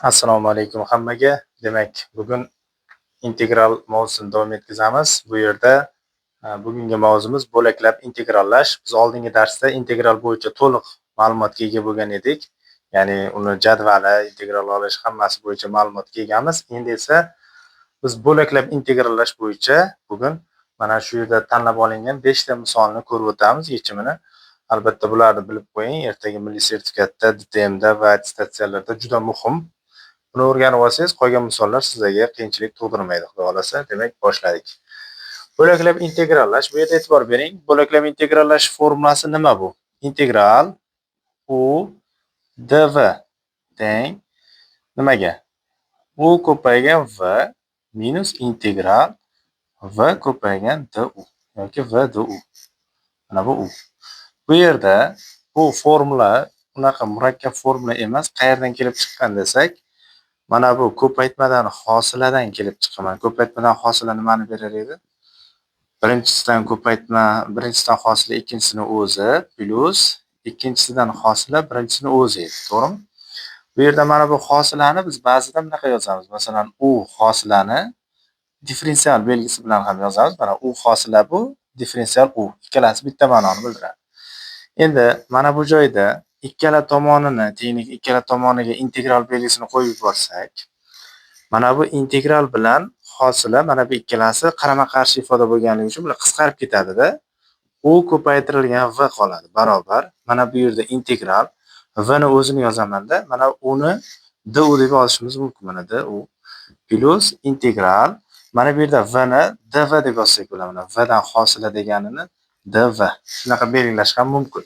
Assalomu alaykum hammaga. Demak, bugun integral mavzusini davom etkazamiz. Bu yerda bugungi mavzumiz bo'laklab integrallash. Biz oldingi darsda integral bo'yicha to'liq ma'lumotga ega bo'lgan edik. Ya'ni uni jadvali, integral olish hammasi bo'yicha ma'lumotga egamiz. Endi esa biz bo'laklab integrallash bo'yicha bugun mana shu yerda tanlab olingan 5 ta misolni ko'rib o'tamiz yechimini. Albatta bularni bilib qo'ying. Ertaga milliy sertifikatda, DTMda va attestatsiyalarda juda muhim. Buni o'rganib olsangiz, qolgan misollar sizlarga qiyinchilik tug'dirmaydi, xudo xolasa. Demak, boshladik. Bo'laklab integrallash. Bu yerda e'tibor bering. Bo'laklab integrallash formulasi nima bu? Integral u dv teng nimaga? U ko'paygan v minus integral v ko'paygan du yoki v du. Mana bu u. Bu yerda bu formula unaqa murakkab formula emas. Qayerdan kelib chiqqan desak, mana bu ko'paytmadan hosiladan kelib chiqqan. Ko'paytmadan hosila nimani berar edi? Birinchisidan ko'paytma, birinchisidan hosila ikkinchisini o'zi plus ikkinchisidan hosila birinchisini o'zi edi, to'g'rimi? Bu yerda mana bu hosilani biz ba'zida bunaqa yozamiz. Masalan, u hosilani differensial belgisi bilan ham yozamiz. Mana u hosila bu, differensial u. Ikkalasi bitta ma'noni bildiradi. Endi mana bu joyda ikkala tomonini, tenglik ikkala tomoniga integral belgisini qo'yib yuborsak, mana bu integral bilan hosila mana bu ikkalasi qarama-qarshi ifoda bo'lganligi uchun bular qisqarib ketadi-da. U ko'paytirilgan v qoladi barobar. Mana bu yerda integral v ni o'zini yozaman-da. Mana uni du deb yozishimiz mumkin. Mana du plus integral. Mana bu yerda v ni dv deb yozsak bo'ladi. Mana v dan hosila deganini dv. Shunaqa belgilash ham mumkin.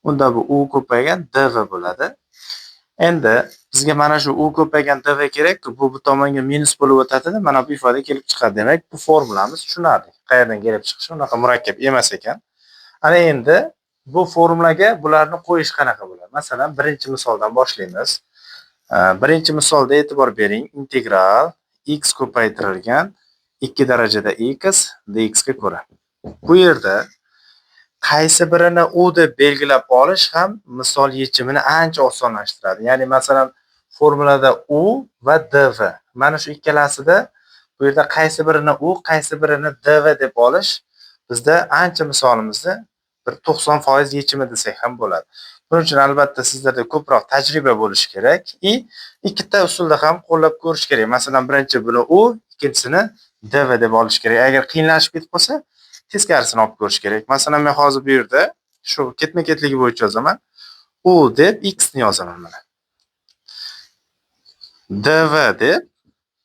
Unda bu u ko'paygan dv bo'ladi. Endi bizga mana shu u ko'paygan dv kerak. Bu tomonga minus bo'lib o'tadi-da. Mana bu ifoda kelib chiqadi. Demak, bu formulamiz tushunarli. Qayerdan kelib chiqishi unaqa murakkab emas ekan. Ana endi bu formulaga bularni qo'yish qanaqa bo'ladi? Masalan, birinchi misoldan boshlaymiz. Birinchi misolda e'tibor bering. Integral x ko'paytirilgan 2 darajada x dx ga ko'ra. Bu yerda qaysi birini u deb belgilab olish ham misol yechimini ancha osonlashtiradi. Ya'ni masalan, formulada u va dv. Mana shu ikkalasida bu yerda qaysi birini u, qaysi birini dv deb olish bizda ancha misolimizni bir 90% yechimi desak ham bo'ladi. Buning uchun albatta sizlarda ko'proq tajriba bo'lishi kerak. Ikkita usulda ham qo'llab ko'rish kerak. Masalan, birinchi buni u, ikkinchisini dv deb olish kerak. Agar qiyinlashib ketib qolsa, teskarisini olib ko'rish kerak. Masalan, men hozir bu yerda shu ketma-ketligi bo'yicha yozaman. U deb x ni yozaman mana. dv deb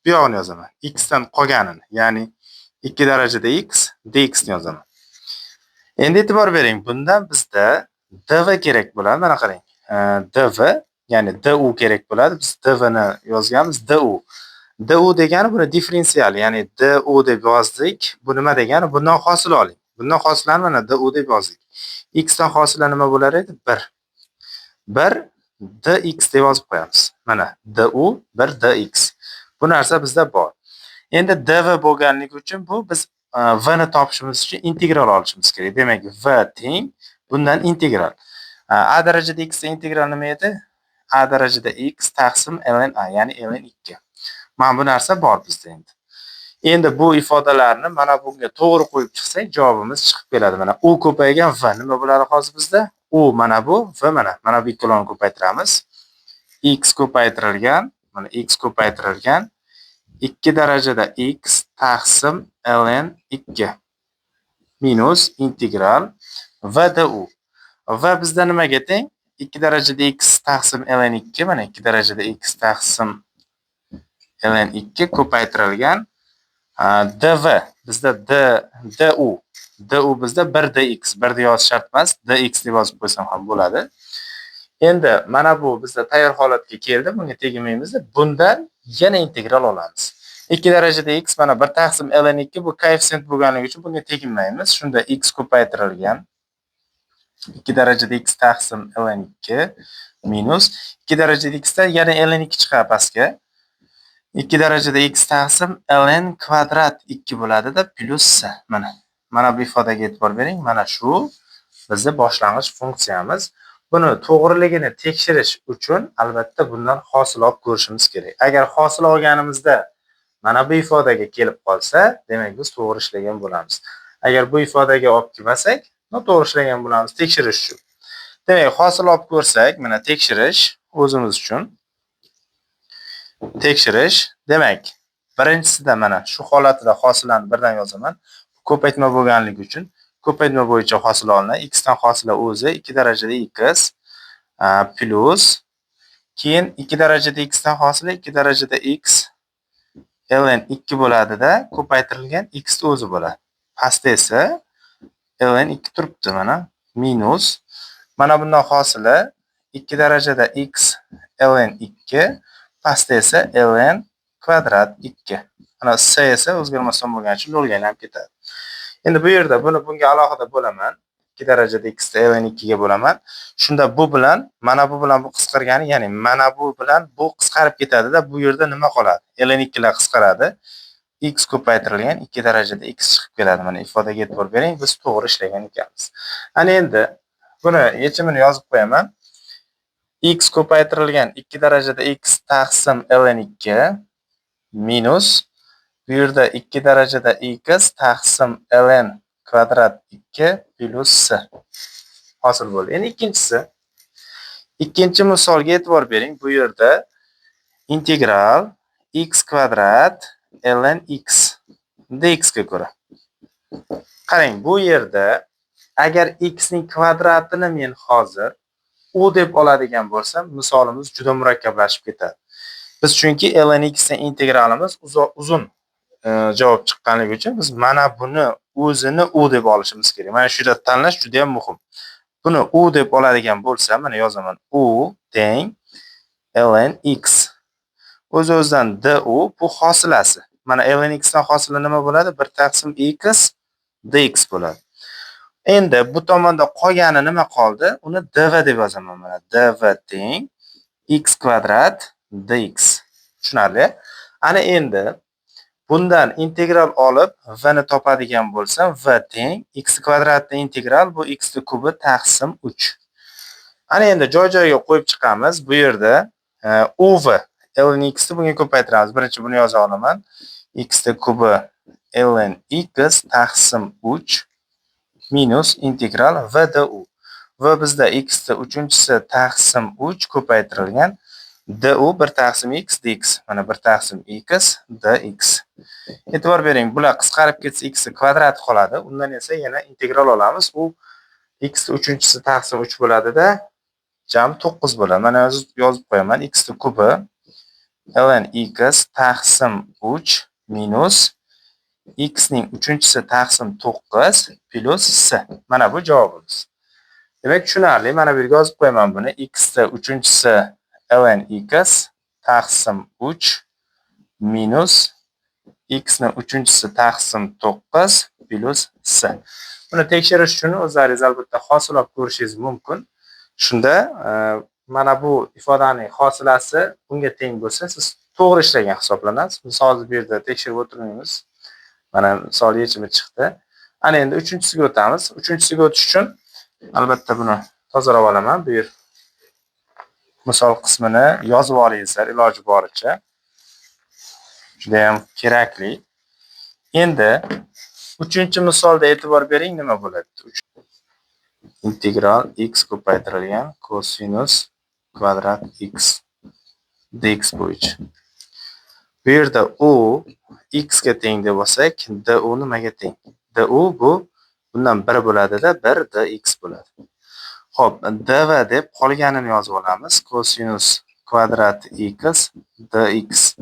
bu yog'ini yozaman. X dan qolganini, ya'ni 2 darajada x dx ni yozaman. Endi e'tibor bering, bundan bizda dv kerak bo'ladi. Mana qarang. dv, ya'ni du kerak bo'ladi. Biz dv ni yozganmiz, du. du degani buni differensial, ya'ni du deb yozdik. Bu nima degani? Bundan hosil oling. Bundan hosilani mana du deb yozdik. X dan hosila nima bo'lar edi? 1. 1 dx deb yozib qo'yamiz. Mana du 1 dx. Bu narsa bizda bor. Endi dv bo'lganligi uchun bu biz v ni topishimiz uchun integral olishimiz kerak. Demak, v teng bundan integral. A darajada x da integral nima edi? A darajada x taqsim ln a, ya'ni ln 2. Mana bu narsa bor bizda endi. Endi bu ifodalarni mana bunga to'g'ri qo'yib chiqsak, javobimiz chiqib keladi. Mana u ko'paygan v nima bo'ladi hozir bizda? U mana bu v mana bu ikkalani ko'paytiramiz. X ko'paytirilgan, mana x ko'paytirilgan 2 darajada x taqsim ln 2 minus integral v du. V bizda nimaga teng? 2 darajada x taqsim ln 2, mana 2 darajada x taqsim ln 2 ko'paytirilgan dv. Bizda du. Du bizda 1 dx. 1 deb yozish shart emas, dx deb yozib qo'ysam ham bo'ladi. Endi mana bu bizda tayyor holatga keldi. Bunga tegmaymiz. Bundan yana integral olamiz. 2 darajada x mana 1 taqsim ln 2 bu koeffitsient bo'lganligi uchun bunga tegmaymiz. Shunda x ko'paytirilgan 2 darajada x taqsim ln 2 minus 2 darajada x dan yana ln 2 chiqadi pastga. 2 darajada x taqsim ln kvadrat 2 bo'ladi-da, plus mana bu ifodaga e'tibor bering. Mana shu bizning boshlang'ich funksiyamiz. Buni to'g'riligini tekshirish uchun albatta bundan hosil olib ko'rishimiz kerak. Agar hosil olganimizda mana bu ifodaga kelib qolsa, demak biz to'g'ri ishlagan bo'lamiz. Agar bu ifodaga olib kelmasak, noto'g'ri ishlagan bo'lamiz tekshirish uchun. Demak, hosil olib ko'rsak, mana tekshirish o'zimiz uchun. Tekshirish, demak, birinchisida mana shu holatida hosilani birdan yozaman. Ko'paytma bo'lganligi uchun ko'paytma bo'yicha hosil olinadi. X dan hosila o'zi 2 darajada x plus keyin 2 darajada x dan hosila 2 darajada x ln 2 bo'ladida ko'paytirilgan x o'zi bo'ladi. Pastda esa ln 2 turibdi mana minus mana bundan hosila 2 darajada x ln 2 pastda esa ln kvadrat 2. Mana s esa o'zgarmasdan bo'lgani uchun 0 ga aylanib ketadi. Endi bu yerda bunga alohida bo'laman. 2 darajada x ln 2 ga bo'laman. Shunda bu bilan mana bu bilan bu qisqargani, ya'ni mana bu bilan bu qisqarib ketadi-da, bu yerda nima qoladi? ln 2 lar qisqaradi. X ko'paytirilgan 2 darajada x chiqib keladi. Mana ifodaga e'tibor bering, biz to'g'ri ishlagan ekanmiz. Ana endi buni yechimini yozib qo'yaman. X ko'paytirilgan 2 darajada x taqsim ln 2 minus bu yerda 2 darajada x taqsim ln kvadrat 2 plus s hosil bo'ldi. Endi ikkinchi misolga e'tibor bering. Bu yerda integral x kvadrat ln x dx ga ko'ra. Qarang, bu yerda agar x ning kvadratini men hozir u deb oladigan bo'lsam, misolimiz juda murakkablashib ketadi. Biz chunki ln x ning integralimiz uzun javob chiqqanligi uchun biz mana buni o'zini u deb olishimiz kerak. Mana shu yerda tanlash juda ham muhim. Buni u deb oladigan bo'lsam, mana yozaman. U teng ln x. O'z-o'zidan du bu hosilasi. Mana ln x dan hosila nima bo'ladi? 1 taqsim x dx bo'ladi. Endi bu tomonda qolgani nima qoldi? Uni dv deb yozaman. Mana dv teng x kvadrat dx. Tushunarli? Ana endi bundan integral olib v ni topadigan bo'lsam, v teng x kvadratni integral bu x ni kubi taqsim 3. Ana endi joy-joyiga qo'yib chiqamiz. Bu yerda uv ln x ni bunga ko'paytiramiz. Birinchi buni yoza olaman. X ni kubi ln x taqsim 3 minus integral v du. V bizda x ni uchinchisi taqsim 3 ko'paytirilgan du 1 taqsim x dx. Mana 1 taqsim x dx. E'tibor bering, bular qisqarib ketsa x kvadrat qoladi. Undan esa yana integral olamiz. U x ni uchinchisi taqsim 3 bo'ladi-da, jami 9 bo'ladi. Mana yozib qo'yaman. X ni kubi ln x taqsim 3 minus x ning uchinchisi taqsim 9 plus s. Mana bu javobimiz. Demak, tushunarli. Mana bu yerga yozib qo'yaman buni. X ni uchinchisi ln x taqsim 3 minus x ni uchinchisi taqsim 9 plus s. Buni tekshirish uchun o'zlaringiz albatta hosil olib ko'rishingiz mumkin. Shunda mana bu ifodaning hosilasi bunga teng bo'lsa, siz to'g'ri ishlagan hisoblanasiz. Misolni bu yerda tekshirib o'tirmaymiz. Mana misol yechimi chiqdi. Ana endi uchinchisiga o'tamiz. Uchinchisiga o'tish uchun albatta buni tozalab olaman. Bu yer misol qismini yozib olingizlar iloji boricha. Juda ham kerakli. Endi uchinchi misolda e'tibor bering, nima bo'ladi? Integral x ko'paytirilgan kosinus kvadrat x dx bo'yicha. Bu yerda u x ga teng deb olsak, du nimaga teng? Du bu bundan 1 bo'ladi-da, 1 dx bo'ladi. Xo'p, dv deb qolganini yozib olamiz. Kosinus kvadrat x dx.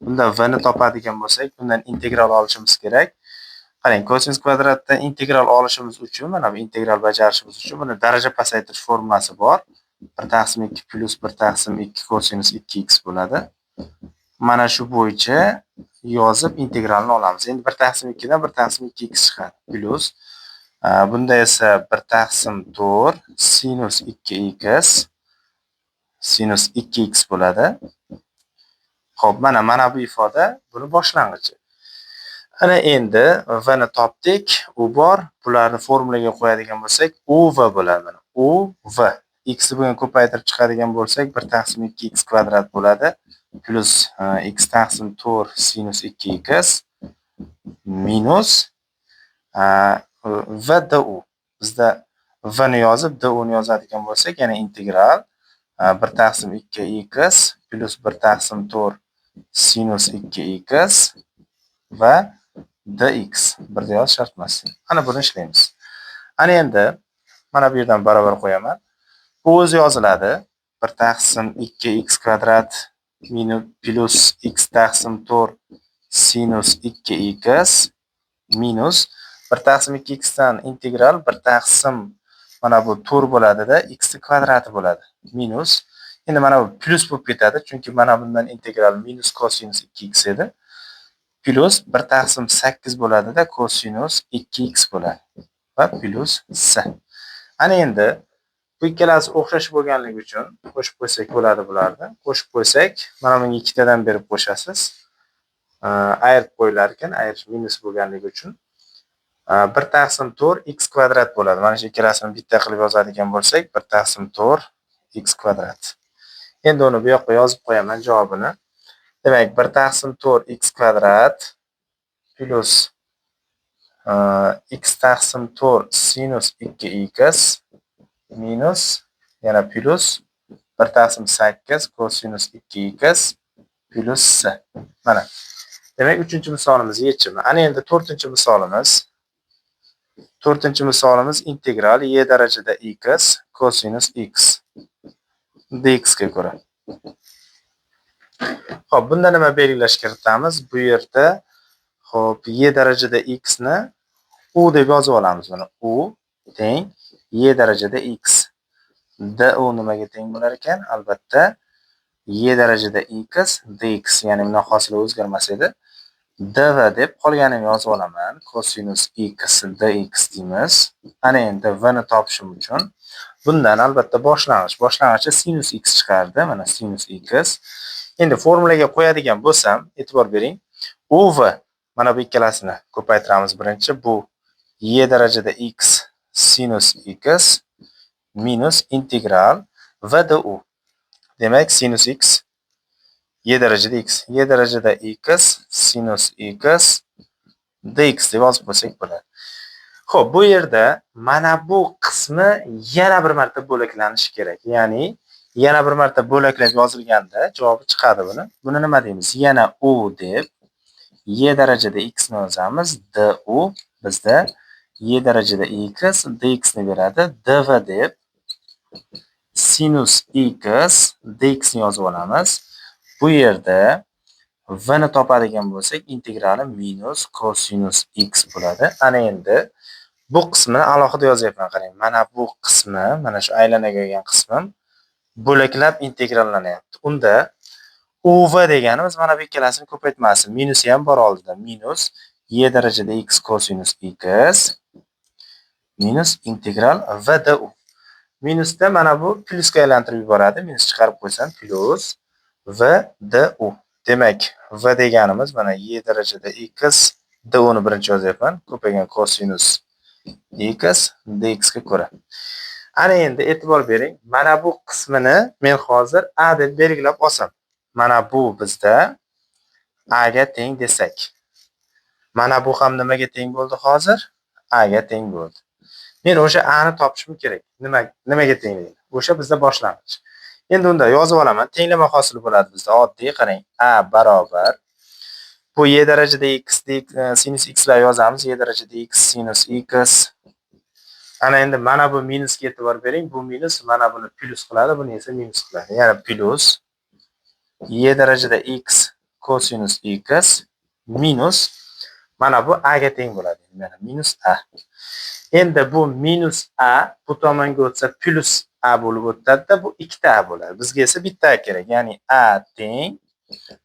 Bunda v ni topadigan bo'lsak, bundan integral olishimiz kerak. Qarang, kosinus kvadratdan integral olishimiz uchun, mana bu integral bajarishimiz uchun buni daraja pasaytirish formulasi bor. 1 taqsim 2 plus 1 taqsim 2 kosinus 2x bo'ladi. Mana shu bo'yicha yozib integralni olamiz. Endi 1 taqsim 2 dan 1 taqsim 2x chiqadi. Plus bunda esa 1 taqsim 4 sinus 2x sinus 2x bo'ladi. Xo'p, mana bu ifoda buni boshlang'ichi. Ana endi v ni topdik, u bor. Bularni formulaga qo'yadigan bo'lsak, uv bo'ladi. Uv x ni bugun ko'paytirib chiqadigan bo'lsak, 1 taqsim 2x kvadrat bo'ladi. Plus x taqsim 4 sinus 2x minus v du. Bizda v ni yozib, du ni yozadigan bo'lsak, yana integral 1 taqsim 2x plus 1 taqsim 4 sinus 2x va dx. Birda yozish shart emas. Ana buni ishlaymiz. Ana endi mana bu yerdan barobar qo'yaman. Bu o'zi yoziladi. 1 taqsim 2x kvadrat minus plus x taqsim 4 sinus 2x minus 1 taqsim 2x dan integral 1 taqsim mana bu 4 bo'ladida x kvadrati bo'ladi. Minus endi mana bu plus bo'lib ketadi, chunki mana bundan integral minus cosinus 2x edi. Plus 1 taqsim 8 bo'ladida cosinus 2x bo'ladi va plus s. Ana endi bu ikkalasi o'xshash bo'lganligi uchun qo'shib qo'ysak bo'ladi bularni. Qo'shib qo'ysak, mana bunga ikkitadan berib qo'shasiz. Ayirib qo'yilar ekan, ayirish minus bo'lganligi uchun 1 taqsim 4 x kvadrat bo'ladi. Mana shu ikkalasini bitta qilib yozadigan bo'lsak, 1 taqsim 4 x kvadrat. Endi uni bu yoqqa yozib qo'yaman javobini. Demak, 1 taqsim 4 x kvadrat plus x taqsim 4 sinus 2x minus yana plus 1 taqsim 8 cosinus 2x plus s. Mana. Demak, 3-misolimiz yechimi. Ana endi 4-misolimiz. 4-misolimiz integral y darajada x cosinus x dx ga ko'ra. Xo'p, bunda nima belgilash kiritamiz? Bu yerda xo'p, y darajada x ni u deb yozib olamiz. Mana u teng y darajada x. Du nimaga teng bo'lar ekan? Albatta y darajada x dx, ya'ni bundan hosili o'zgarmas edi. dv deb qolganini yozib olaman. Cosinus x dx deymiz. Ana endi v ni topishim uchun bundan albatta boshlang'ichi sinus x chiqardi. Mana sinus x. Endi formulaga qo'yadigan bo'lsam, e'tibor bering. U v mana bu ikkalasini ko'paytiramiz birinchi. Bu y darajada x sinus x minus integral v du. Demak, sinus x y darajada x. Y darajada x sinus x dx deb yozib qo'ysak bo'ladi. Xo'p, bu yerda mana bu qismi yana bir marta bo'laklanishi kerak. Ya'ni yana bir marta bo'laklab yozilganda javobi chiqadi buni. Buni nima deymiz? Yana u deb y darajada x ni yozamiz. Du bizda y darajada x dx ni beradi. dv deb sinus x dx ni yozib olamiz. Bu yerda v ni topadigan bo'lsak, integrali minus cosinus x bo'ladi. Ana endi bu qismini alohida yozyapman, qarang. Mana bu qismi, mana shu aylanaga olgan qismim bo'laklab integrallanyapti. Unda uv deganimiz mana bu ikkalasini ko'paytmasi, minusi ham bor oldida. Minus y darajada x cosinus x minus integral v du. Minusda mana bu plyusga aylantirib yuboradi. Minus chiqarib qo'ysam plus v du. Demak, v deganimiz mana y darajada x du ni birinchi yozyapman. Ko'paygan cosinus x dx ga ko'ra. Ana endi e'tibor bering. Mana bu qismini men hozir a deb belgilab olsam. Mana bu bizda a ga teng desak. Mana bu ham nimaga teng bo'ldi hozir? A ga teng bo'ldi. Men o'sha a ni topishim kerak. Nimaga tenglaydi? O'sha bizda boshlang'ich. Endi unda yozib olaman. Tenglama hosili bo'ladi bizda. Oddiy qarang. A barobar bu y darajada x sinus x lar yozamiz. Y darajada x sinus x. Ana endi mana bu minusga e'tibor bering. Bu minus mana buni plus qiladi, buni esa minus qiladi. Ya'ni plus y darajada x cosinus x minus mana bu a ga teng bo'ladi. Mana minus a. Endi bu minus a bu tomonga o'tsa plus a bo'lib o'tadi-da, bu ikkita a bo'ladi. Bizga esa bitta a kerak. Ya'ni a teng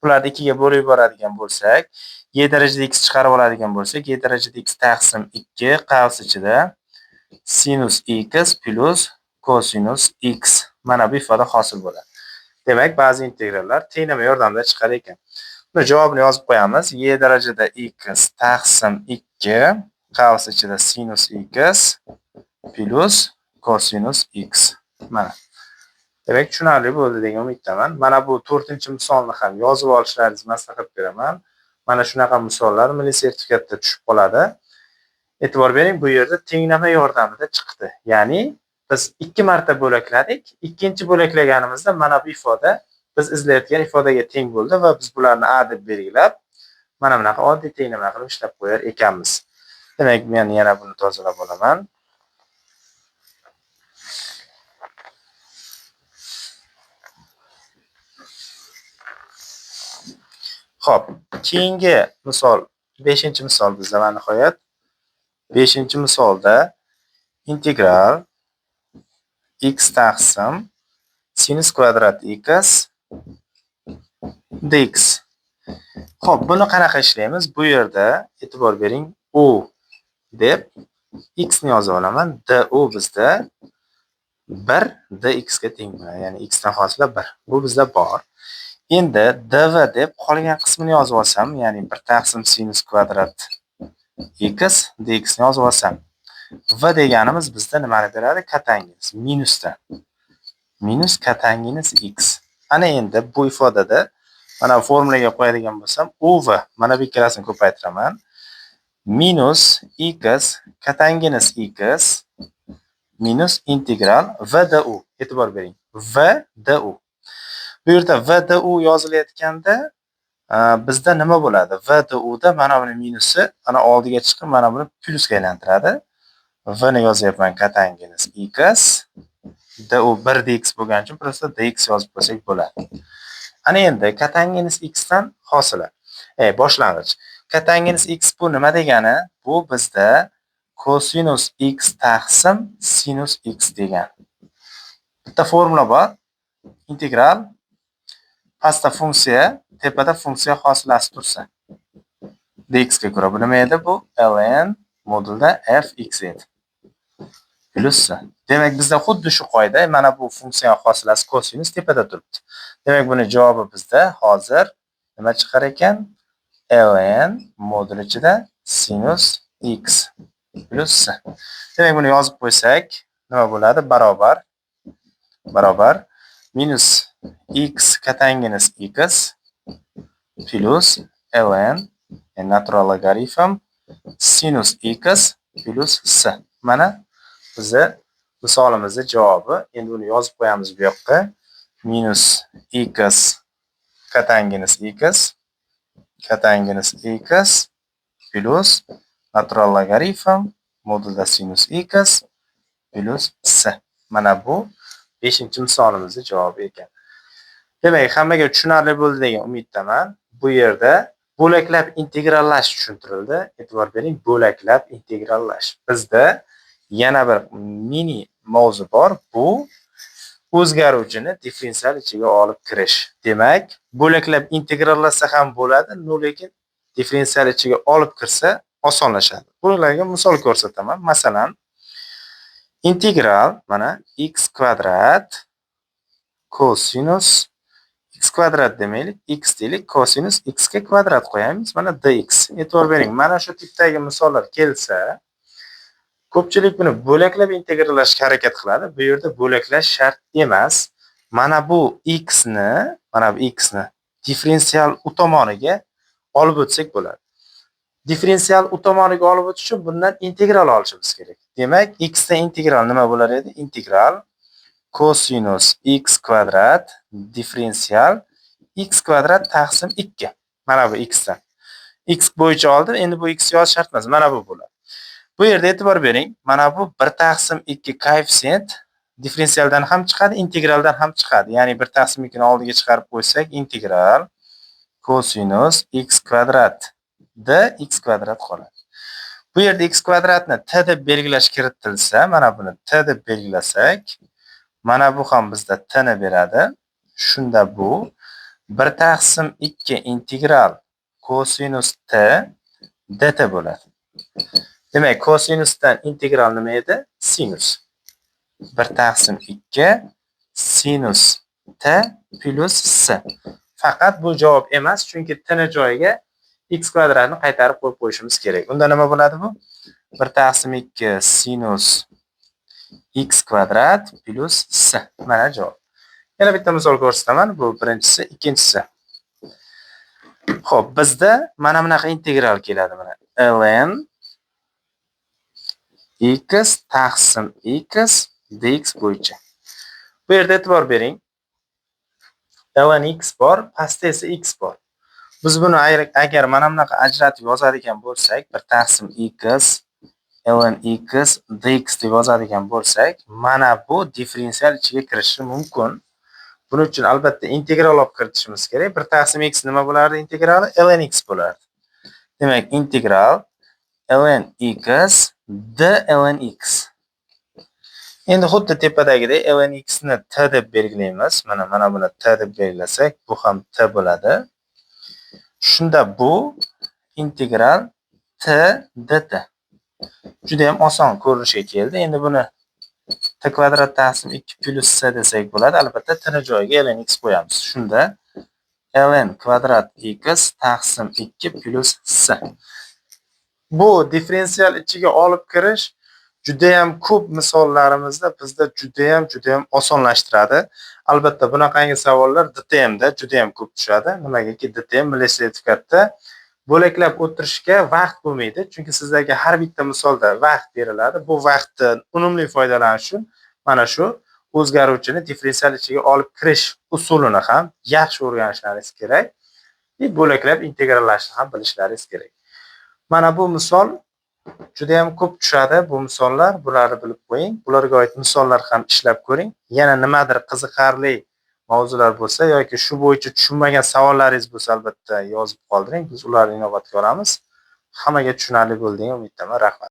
bularni 2 ga bo'lib yuboradigan bo'lsak, y darajada x chiqarib oladigan bo'lsak, y darajada x taqsim 2 qavs ichida sinus x plus cosinus x. Mana bu ifoda hosil bo'ladi. Demak, ba'zi integrallar tenglama yordamida chiqar ekan. Buni javobini yozib qo'yamiz. Y darajada x taqsim 2 qavs ichida sinus x plus cosinus x. Mana. Demak, tushunarli bo'ldi degan umiddaman. Mana bu 4-misolni ham yozib olishlaringizni maslahat beraman. Mana shunaqa misollar milliy sertifikatda tushib qoladi. E'tibor bering, bu yerda tenglama yordamida chiqdi. Ya'ni biz 2 marta bo'lakladik. Ikkinchi bo'laklaganimizda mana bu ifoda biz izlayotgan ifodaga teng bo'ldi va biz bularni a deb belgilab, mana bunaqa oddiy tenglama qilib ishlab qo'yar ekanmiz. Demak, men yana buni tozalab olaman. Xo'p, keyingi misol 5-misol bizda va nihoyat 5-misolda integral x taqsim sinus kvadrat x dx. Xo'p, buni qanaqa ishlaymiz? Bu yerda e'tibor bering, u deb x ni yozib olaman. Du bizda 1 dx ga teng bo'ladi. Ya'ni x dan hosil 1. Bu bizda bor. Endi dv deb qolgan qismini yozib olsam, ya'ni 1 taqsim sinus kvadrat x dx ni yozib olsam, v deganimiz bizda nimani beradi? Kotanginus, minusdan. Minus kotanginus x. Ana endi bu ifodada mana formulaga qo'yadigan bo'lsam, uv mana bu ikkalasini ko'paytiraman. Minus x kotanginus x minus integral v du. E'tibor bering. V du. Bu yerda v du yozilayotganda bizda nima bo'ladi? V du da mana buni minusi ana oldiga chiqib, mana buni plyusga aylantiradi. V ni yozyapman kotanginus x. Du 1 dx bo'lgani uchun просто dx yozib qo'ysak bo'ladi. Ana endi kotanginus x dan hosila. Boshlang'ich. Kotanginus x bu nima degani? Bu bizda kosinus x taqsim sinus x degan. Bitta formula bor. Integral pastda funksiya, tepada funksiya hosilasi tursa. Dx ga ko'ra bu nima edi? Bu ln modulda fx edi. Plus. Demak, bizda xuddi shu qoida, mana bu funksiya hosilasi kosinus tepada turibdi. Demak, buni javobi bizda hozir nima chiqar ekan? ln modul ichida sinus x plus. Demak, buni yozib qo'ysak, nima bo'ladi? Barobar minus x kotanginus x plus ln natural logaritm sinus x plus s. Mana bizni misolimizning javobi. Endi uni yozib qo'yamiz bu yoqqa. Minus x kotanginus x plus natural logaritm modulda sinus x plus s. Mana bu 5-misolimizning javobi ekan. Demak, hammaga tushunarli bo'ldi degan umiddaman. Bu yerda bo'laklab integrallash tushuntirildi. E'tibor bering, bo'laklab integrallash. Bizda yana bir mini mavzu bor. Bu o'zgaruvchini differensial ichiga olib kirish. Demak, bo'laklab integrallashsa ham bo'ladi, lekin differensial ichiga olib kirsa osonlashadi. Bularga misol ko'rsataman. Masalan, integral mana x kvadrat kosinus x kvadrat demaylik, x deylik, kosinus x ga kvadrat qo'yamiz. Mana dx. E'tibor bering, mana shu tipdagi misollar kelsa, ko'pchilik buni bo'laklab integrallashga harakat qiladi. Bu yerda bo'laklash shart emas. Mana bu x ni differensial u tomoniga olib o'tsak bo'ladi. Differensial u tomoniga olib o'tish uchun bundan integral olishimiz kerak. Demak, x dan integral nima bo'lar edi? Integral kosinus x kvadrat differensial x kvadrat taqsim 2. Mana bu x dan. X bo'yicha oldim. Endi bu x yozish shart emas. Mana bu bo'ladi. Bu yerda e'tibor bering. Mana bu 1 taqsim 2 koeffitsient differensialdan ham chiqadi, integraldan ham chiqadi. Ya'ni 1 taqsim 2 ni oldiga chiqarib qo'ysak, integral kosinus x kvadrat dx kvadrat qoladi. Bu yerda x kvadratni t deb belgilash kiritilsa, mana buni t deb belgilasak, mana bu ham bizda t ni beradi. Shunda bu 1 taqsim 2 integral kosinus t dt bo'ladi. Demak, kosinusdan integral nima edi? Sinus. 1 taqsim 2 sinus t plus s. Faqat bu javob emas, chunki t ni joyiga x kvadratni qaytarib qo'yib qo'yishimiz kerak. Unda nima bo'ladi bu? 1 taqsim 2 sinus x kvadrat plus s. Mana javob. Yana bitta misol ko'rsataman. Bu birinchisi, ikkinchisi. Xo'p, bizda mana bunaqa integral keladi mana. ln x taqsim x dx bo'yicha. Bu yerda e'tibor bering. ln x bor, pastda esa x bor. Biz buni agar mana bunaqa ajratib yozadigan bo'lsak, bir taqsim x ln x dx deb yozadigan bo'lsak, mana bu differensial ichiga kirishi mumkin. Buning uchun albatta integral olib kiritishimiz kerak. Bir taqsim x nima bo'lardi integrali? ln x bo'lardi. Demak, integral ln x d ln x. Endi xuddi tepadagidek ln x ni t deb belgilaymiz. Mana buni t deb belgilasak, bu ham t bo'ladi. Shunda bu integral t dt. Juda ham oson ko'rinishga keldi. Endi buni t kvadrat taqsim 2 plus s desak bo'ladi. Albatta t ni joyiga ln x qo'yamiz. Shunda ln kvadrat x taqsim 2 plus s. Bu differensial ichiga olib kirish juda ham ko'p misollarimizda bizda juda ham osonlashtiradi. Albatta bunaqangi savollar DTMda juda ham ko'p tushadi. Nimagaki DTM milliy sertifikatda bo'laklab o'tirishga vaqt bo'lmaydi. Chunki sizlarga har bitta misolda vaqt beriladi. Bu vaqtdan unumli foydalanish uchun mana shu o'zgaruvchini differensial ichiga olib kirish usulini ham yaxshi o'rganishlaringiz kerak. Bo'laklab integrallashni ham bilishlaringiz kerak. Mana bu misol juda ham ko'p tushadi bu misollar. Bularni bilib qo'ying. Bularga oid misollar ham ishlab ko'ring. Yana nimadir qiziqarli mavzular bo'lsa yoki shu bo'yicha tushunmagan savollaringiz bo'lsa albatta yozib qoldiring. Biz ularni inobatga olamiz. Hammaga tushunarli bo'ldi degan umiddaman. Rahmat.